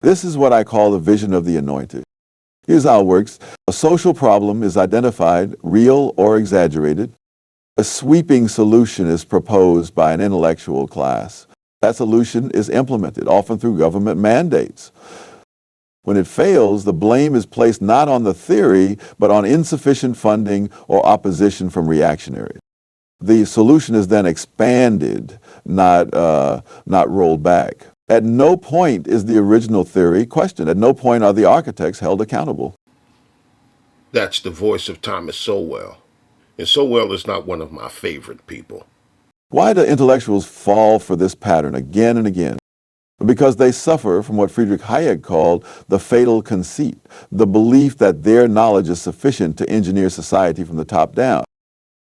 This is what I call the vision of the anointed. Here's how it works. A social problem is identified, real or exaggerated. A sweeping solution is proposed by an intellectual class. That solution is implemented, often through government mandates. When it fails, the blame is placed not on the theory, but on insufficient funding or opposition from reactionaries. The solution is then expanded, not rolled back. At no point is the original theory questioned. At no point are the architects held accountable. That's the voice of Thomas Sowell. And Sowell is not one of my favorite people. Why do intellectuals fall for this pattern again and again? Because they suffer from what Friedrich Hayek called the fatal conceit, the belief that their knowledge is sufficient to engineer society from the top down.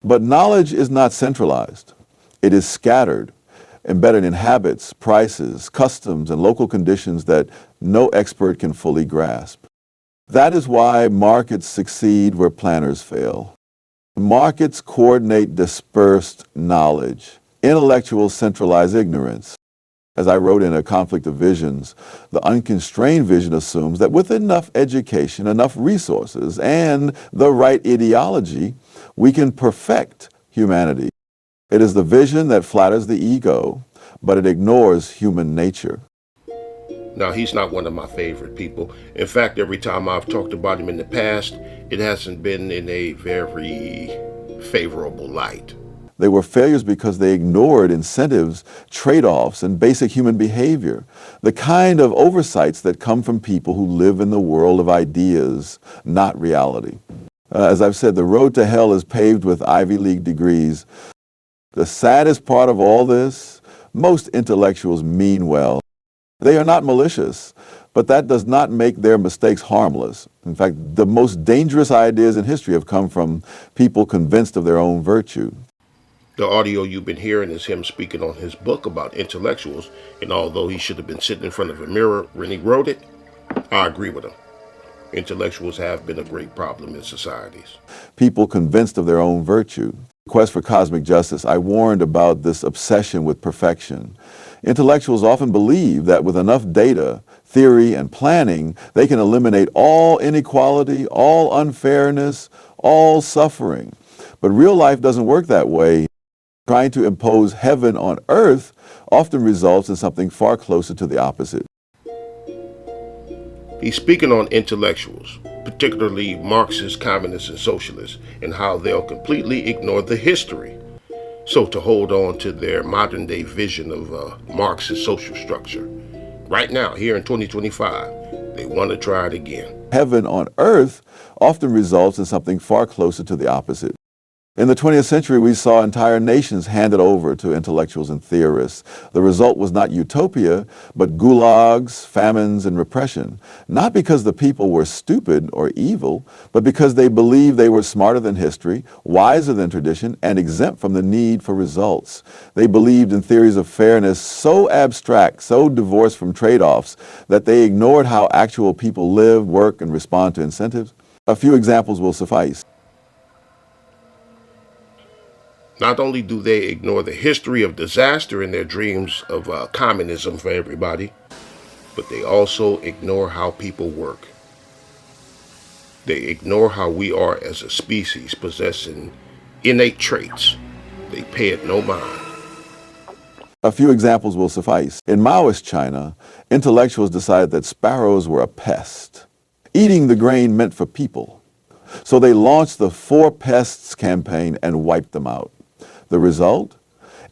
But knowledge is not centralized. It is scattered, embedded in habits, prices, customs, and local conditions that no expert can fully grasp. That is why markets succeed where planners fail. Markets coordinate dispersed knowledge. Intellectuals centralize ignorance. As I wrote in A Conflict of Visions, the unconstrained vision assumes that with enough education, enough resources, and the right ideology, we can perfect humanity. It is the vision that flatters the ego, but it ignores human nature. Now, he's not one of my favorite people. In fact, every time I've talked about him in the past, it hasn't been in a very favorable light. They were failures because they ignored incentives, trade-offs, and basic human behavior, the kind of oversights that come from people who live in the world of ideas, not reality. As I've said, the road to hell is paved with Ivy League degrees. The saddest part of all this, most intellectuals mean well. They are not malicious, but that does not make their mistakes harmless. In fact, the most dangerous ideas in history have come from people convinced of their own virtue. The audio you've been hearing is him speaking on his book about intellectuals, and although he should have been sitting in front of a mirror when he wrote it, I agree with him. Intellectuals have been a great problem in societies. People convinced of their own virtue. Quest for cosmic justice, I warned about this obsession with perfection. Intellectuals often believe that with enough data, theory, and planning, they can eliminate all inequality, all unfairness, all suffering. But real life doesn't work that way. Trying to impose heaven on earth often results in something far closer to the opposite. He's speaking on intellectuals, particularly Marxists, communists, and socialists, and how they'll completely ignore the history. So to hold on to their modern day vision of a Marxist social structure. Right now, here in 2025, they want to try it again. Heaven on earth often results in something far closer to the opposite. In the 20th century, we saw entire nations handed over to intellectuals and theorists. The result was not utopia, but gulags, famines, and repression. Not because the people were stupid or evil, but because they believed they were smarter than history, wiser than tradition, and exempt from the need for results. They believed in theories of fairness so abstract, so divorced from trade-offs, that they ignored how actual people live, work, and respond to incentives. A few examples will suffice. Not only do they ignore the history of disaster in their dreams of communism for everybody, but they also ignore how people work. They ignore how we are as a species possessing innate traits. They pay it no mind. A few examples will suffice. In Maoist China, intellectuals decided that sparrows were a pest. Eating the grain meant for people. So they launched the Four Pests campaign and wiped them out. The result?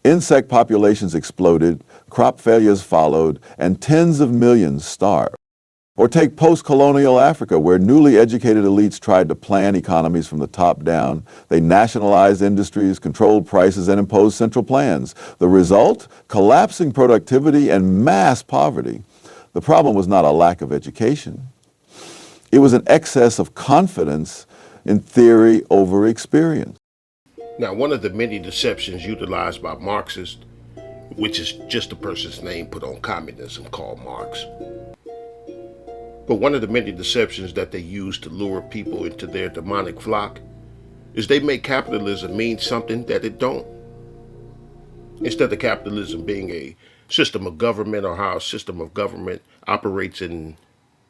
Insect populations exploded, crop failures followed, and tens of millions starved. Or take post-colonial Africa, where newly educated elites tried to plan economies from the top down. They nationalized industries, controlled prices, and imposed central plans. The result? Collapsing productivity and mass poverty. The problem was not a lack of education. It was an excess of confidence in theory over experience. Now, one of the many deceptions utilized by Marxists, which is just a person's name put on communism called Marx, but one of the many deceptions that they use to lure people into their demonic flock is they make capitalism mean something that it don't. Instead of capitalism being a system of government or how a system of government operates in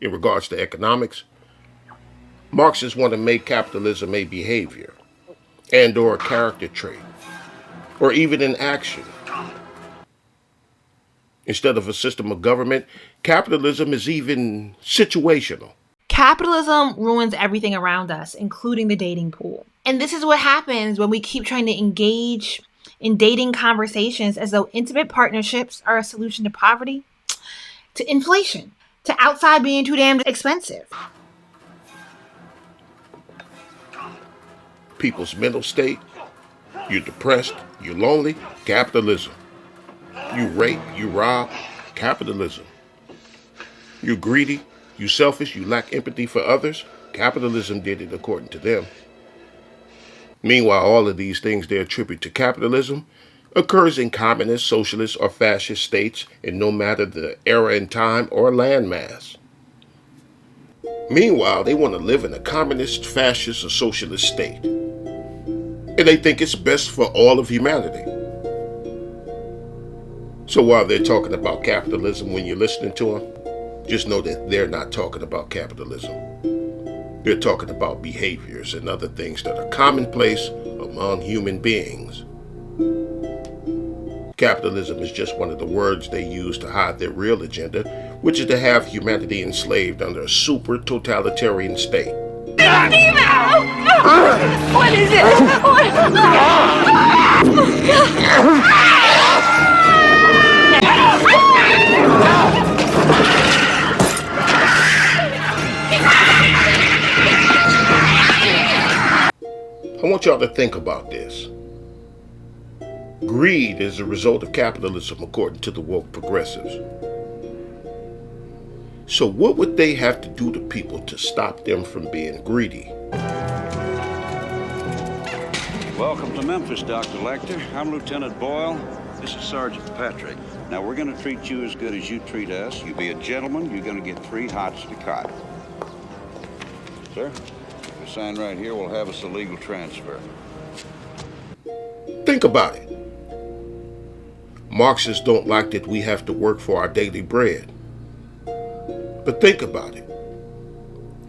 regards to economics, Marxists want to make capitalism a behavior and or a character trait or even an action. Instead of a system of government, capitalism is even situational. Capitalism ruins everything around us, including the dating pool. And this is what happens when we keep trying to engage in dating conversations as though intimate partnerships are a solution to poverty, to inflation, to outside being too damn expensive. People's mental state, you're depressed, you're lonely, capitalism. You rape, you rob, capitalism. You're greedy, you selfish, you lack empathy for others, capitalism did it according to them. Meanwhile, all of these things they attribute to capitalism occurs in communist, socialist, or fascist states in no matter the era in time or landmass. Meanwhile, they want to live in a communist, fascist, or socialist state. And they think it's best for all of humanity. So while they're talking about capitalism when you're listening to them, just know that they're not talking about capitalism. They're talking about behaviors and other things that are commonplace among human beings. Capitalism is just one of the words they use to hide their real agenda, which is to have humanity enslaved under a super totalitarian state. What is it? I want y'all to think about this. Greed is a result of capitalism according to the woke progressives. So what would they have to do to people to stop them from being greedy? Welcome to Memphis, Dr. Lecter. I'm Lieutenant Boyle. This is Sergeant Patrick. Now, we're going to treat you as good as you treat us. You be a gentleman, you're going to get 3 hots to cot. Sir, if you sign right here, we'll have us a legal transfer. Think about it. Marxists don't like that we have to work for our daily bread. But think about it.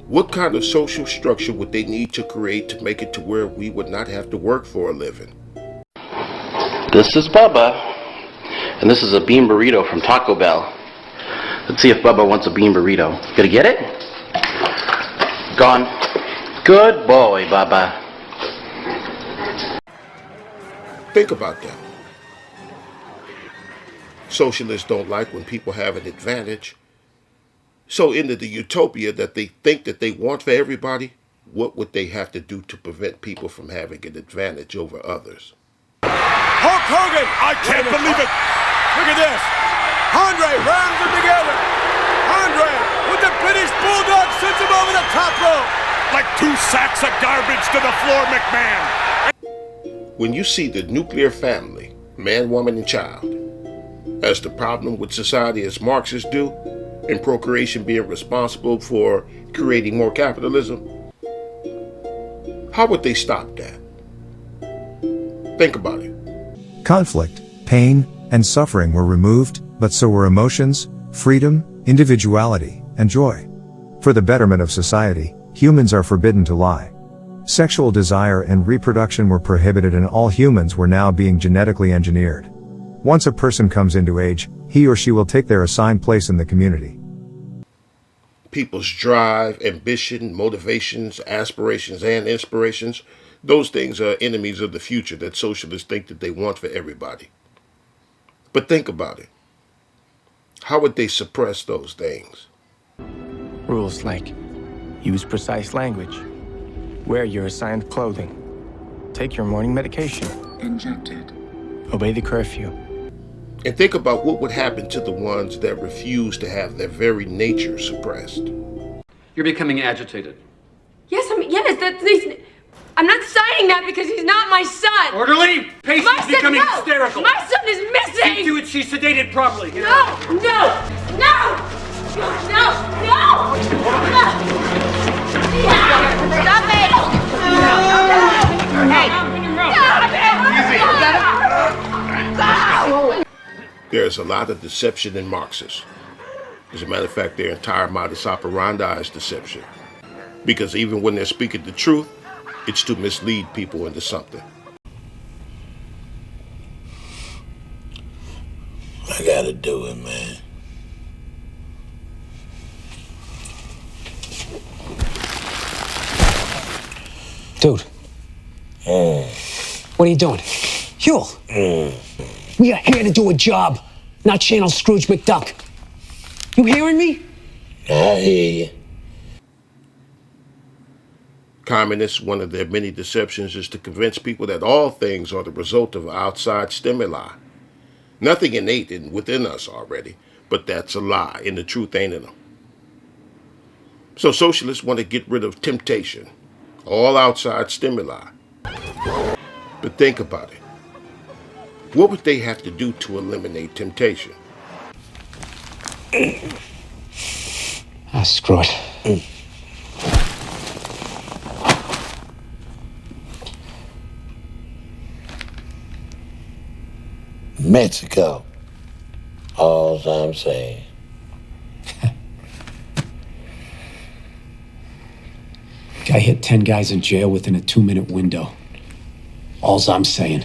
What kind of social structure would they need to create to make it to where we would not have to work for a living? This is Bubba, and this is a bean burrito from Taco Bell. Let's see if Bubba wants a bean burrito. Gonna get it? Gone. Good boy, Bubba. Think about that. Socialists don't like when people have an advantage. So into the utopia that they think that they want for everybody, what would they have to do to prevent people from having an advantage over others? Hulk Hogan! I can't believe it! Look at this! Andre rams them together! Andre with the British Bulldog sends him over the top rope! Like 2 sacks of garbage to the floor, McMahon! When you see the nuclear family, man, woman, and child, as the problem with society as Marxists do, and procreation being responsible for creating more capitalism, how would they stop that? Think about it. Conflict, pain, and suffering were removed, but so were emotions, freedom, individuality, and joy. For the betterment of society, humans are forbidden to lie. Sexual desire and reproduction were prohibited, and all humans were now being genetically engineered. Once a person comes into age, he or she will take their assigned place in the community. People's drive, ambition, motivations, aspirations, and inspirations, those things are enemies of the future that socialists think that they want for everybody. But think about it. How would they suppress those things? Rules like use precise language, wear your assigned clothing, take your morning medication, Injected. obey the curfew. And think about what would happen to the ones that refuse to have their very nature suppressed. You're becoming agitated. Yes, I'm not signing that because he's not my son. Orderly! Patient's My son, becoming no! hysterical. My son is missing. See to it she's sedated properly. No! Stop it! There are there's a lot of deception in Marxists. As a matter of fact, their entire modus operandi is deception. Because even when they're speaking the truth, it's to mislead people into something. I gotta do it, man. Dude. What are you doing? Huel! We are here to do a job, not channel Scrooge McDuck. You hearing me? I hear you. Communists, one of their many deceptions is to convince people that all things are the result of outside stimuli. Nothing innate within us already, but that's a lie, and the truth ain't in them. So socialists want to get rid of temptation, all outside stimuli. But think about it. What would they have to do to eliminate temptation? Screw it. Mexico. All I'm saying. Guy hit 10 guys in jail within a 2-minute window. All's I'm saying.